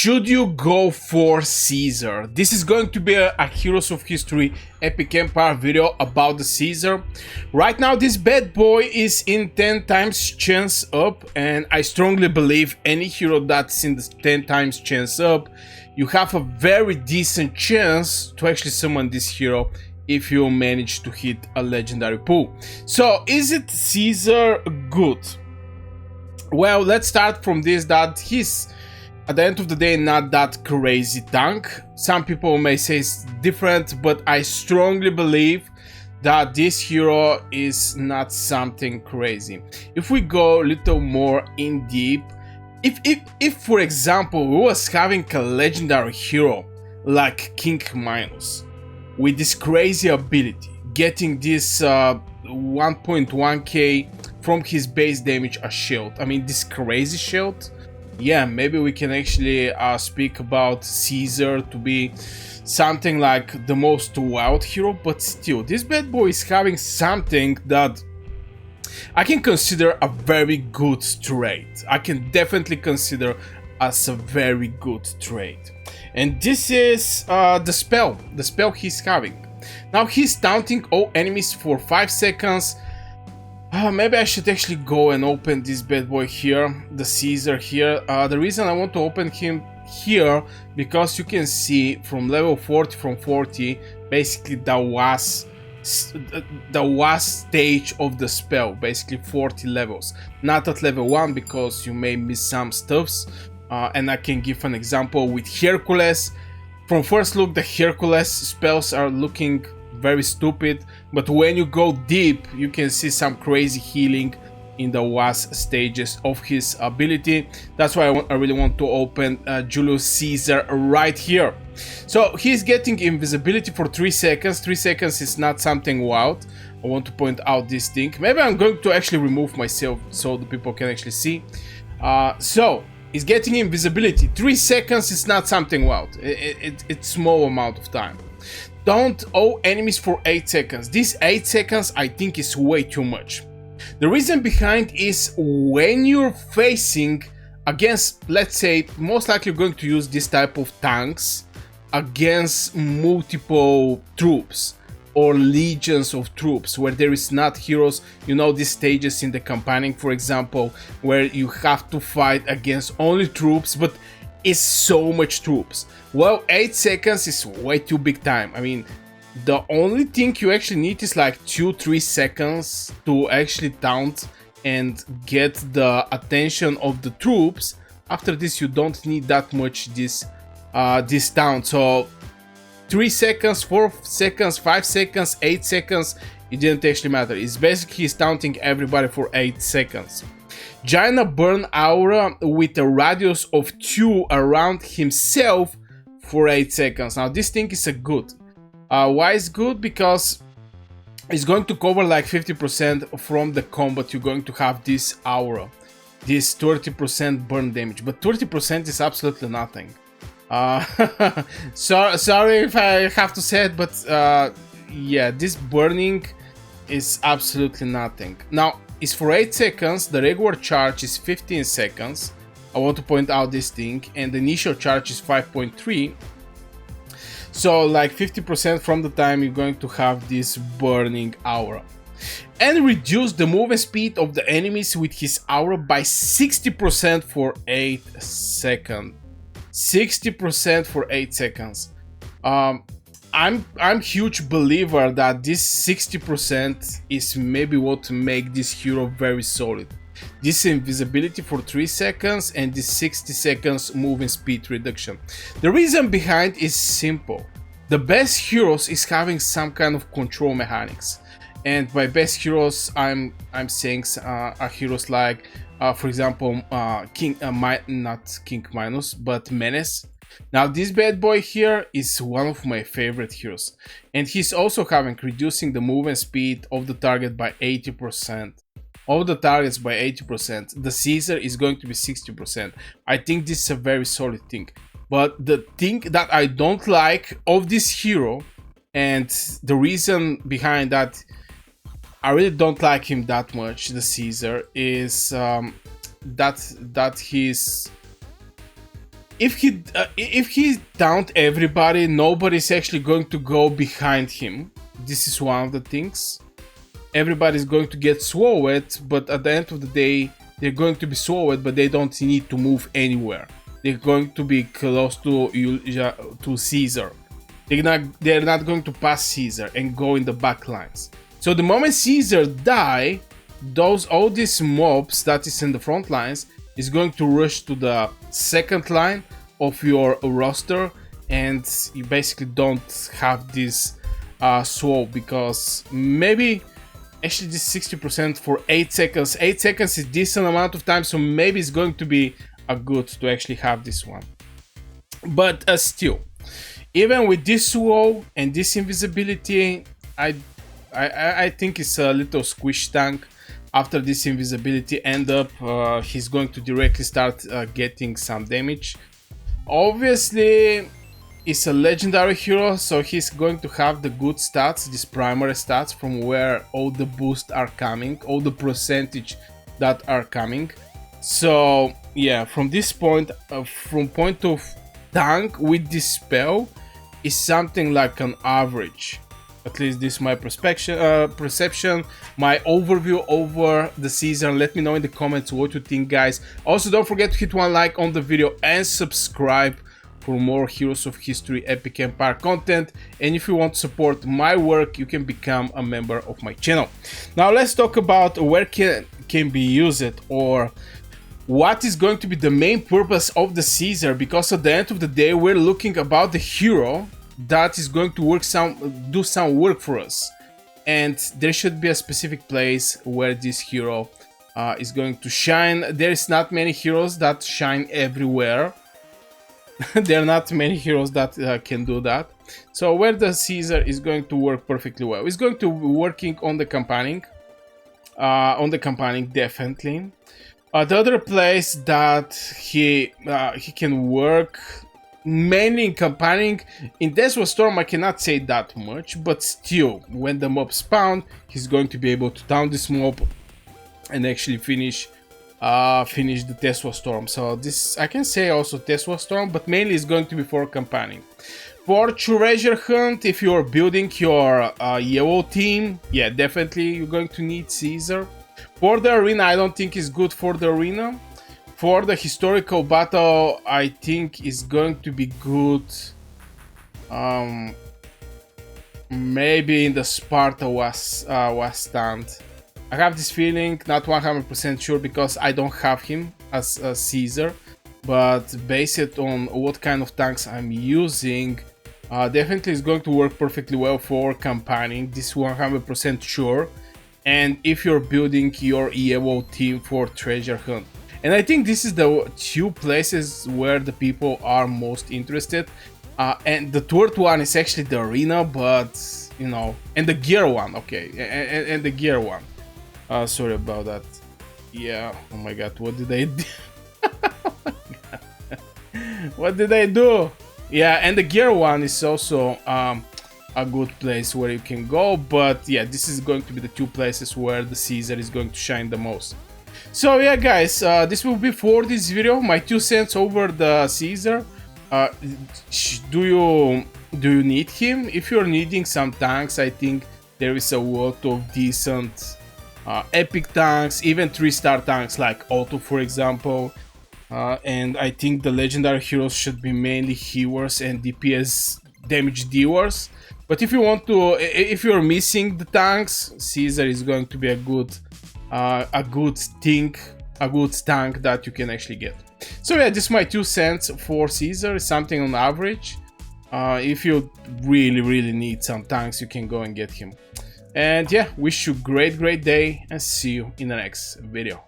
Should you go for Caesar? This is going to be a Heroes of History Epic Empire video about the Caesar. Right now this bad boy is in 10 times chance up, and I strongly believe any hero that's in the 10 times chance up, you have a very decent chance to actually summon this hero if you manage to hit a legendary pool. So is it Caesar good? Well, let's start from this, that he's at the end of the day not that crazy tank. Some people may say it's different, but I strongly believe that this hero is not something crazy. If we go a little more in deep, if for example we was having a legendary hero like King Menace with this crazy ability, getting this 1.1k from his base damage a shield, I mean this crazy shield, yeah, maybe we can actually speak about Caesar to be something like the most wild hero. But still, this bad boy is having something that I can consider a very good trait. I can definitely consider as a very good trait. And this is the spell he's having. Now he's taunting all enemies for 5 seconds. Maybe I should actually go and open this bad boy here, the Caesar here. The reason I want to open him here, because you can see from level 40, basically the last stage of the spell, basically 40 levels. Not at level 1, because you may miss some stuffs. And I can give an example with Hercules. From first look, the Hercules spells are looking very stupid, but when you go deep you can see some crazy healing in the last stages of his ability. That's why I really want to open Julius Caesar right here. So he's getting invisibility for 3 seconds. 3 seconds is not something wild. I want to point out this thing. Maybe I'm going to actually remove myself so the people can actually see. So he's getting invisibility. 3 seconds is not something wild. It's small amount of time. Don't owe enemies for 8 seconds. This 8 seconds I think is way too much. The reason behind is when you're facing against, let's say, most likely you're going to use this type of tanks against multiple troops or legions of troops, where there is not heroes, you know, these stages in the campaigning, for example, where you have to fight against only troops, but it's so much troops. Well, 8 seconds is way too big time. I mean, the only thing you actually need is like 2-3 seconds to actually taunt and get the attention of the troops. After this you don't need that much this taunt. So 3 seconds, 4 seconds, 5 seconds, 8 seconds, it didn't actually matter. It's basically he's taunting everybody for 8 seconds. Giant burn aura with a radius of 2 around himself for 8 seconds. Now this thing is a good. Why is good? Because it's going to cover like 50% from the combat. You're going to have this aura, this 30% burn damage, but 30% is absolutely nothing. Sorry if I have to say it, but yeah, this burning is absolutely nothing. Now it's for 8 seconds. The regular charge is 15 seconds. I want to point out this thing, and the initial charge is 5.3. So like 50% from the time you're going to have this burning aura. And reduce the movement speed of the enemies with his aura by 60% for 8 seconds. 60% for 8 seconds. I'm huge believer that this 60% is maybe what make this hero very solid. This invisibility for 3 seconds and this 60 seconds moving speed reduction. The reason behind is simple. The best heroes is having some kind of control mechanics. And by best heroes I'm saying heroes like for example not King Menace, but Menace. Now this bad boy here is one of my favorite heroes, and he's also having reducing the movement speed of the target by 80%. Of the targets by 80%. The Caesar is going to be 60%. I think this is a very solid thing. But the thing that I don't like of this hero, and the reason behind that I really don't like him that much, the Caesar, is that he's if he taunt everybody, nobody's actually going to go behind him. This is one of the things. Everybody's going to get swallowed, but at the end of the day, they're going to be swallowed, but they don't need to move anywhere. They're going to be close to Caesar. They're not going to pass Caesar and go in the back lines. So the moment Caesar die, all these mobs that is in the front lines is going to rush to the second line of your roster, and you basically don't have this swap, because maybe actually this 60% for 8 seconds. 8 seconds is a decent amount of time, so maybe it's going to be a good to actually have this one. But still, even with this wall and this invisibility, I think it's a little squish tank. After this invisibility end up, he's going to directly start getting some damage. Obviously, it's a legendary hero, so he's going to have the good stats, these primary stats from where all the boosts are coming, all the percentage that are coming. So yeah, from this point, from point of tank with this spell, is something like an average. At least this is my perception, my overview over the season. Let me know in the comments what you think, guys. Also, don't forget to hit one like on the video and subscribe for more Heroes of History Epic Empire content. And if you want to support my work, you can become a member of my channel. Now let's talk about where can be used, or what is going to be the main purpose of the Caesar, because at the end of the day we're looking about the hero that is going to do some work for us, and there should be a specific place where this hero is going to shine. There is not many heroes that shine everywhere. There are not many heroes that can do that. So where the Caesar is going to work perfectly well, it's going to be working on the campaigning, definitely. The other place that he can work mainly in campaigning, in Desert Storm I cannot say that much, but still, when the mob spawn, he's going to be able to down this mob and actually finish the Tesla Storm. So this I can say also Tesla Storm, but mainly it's going to be for campaigning. For treasure hunt, if you're building your yellow team, yeah, definitely you're going to need Caesar. For the arena, I don't think it's good for the arena. For the historical battle, I think it's going to be good. Maybe in the Sparta was stand. I have this feeling, not 100% sure, because I don't have him as a Caesar. But based on what kind of tanks I'm using, definitely it's going to work perfectly well for campaigning. This 100% sure. And if you're building your EVO team for treasure hunt. And I think this is the two places where the people are most interested. And the third one is actually the arena, but you know, and the gear one, okay, and the gear one. Sorry about that. Yeah, oh my god, what did I do? What did I do? Yeah, and the gear one is also a good place where you can go, but yeah, this is going to be the two places where the Caesar is going to shine the most. So yeah, guys, this will be for this video, my 2 cents over the Caesar. Do you need him? If you're needing some tanks, I think there is a lot of decent epic tanks, even 3-star tanks like Otto, for example. And I think the legendary heroes should be mainly healers and DPS damage dealers. But if you want to, if you're missing the tanks, Caesar is going to be a good tank that you can actually get. So yeah, this is my 2 cents for Caesar, something on average. If you really need some tanks, you can go and get him. And yeah, wish you great day and see you in the next video.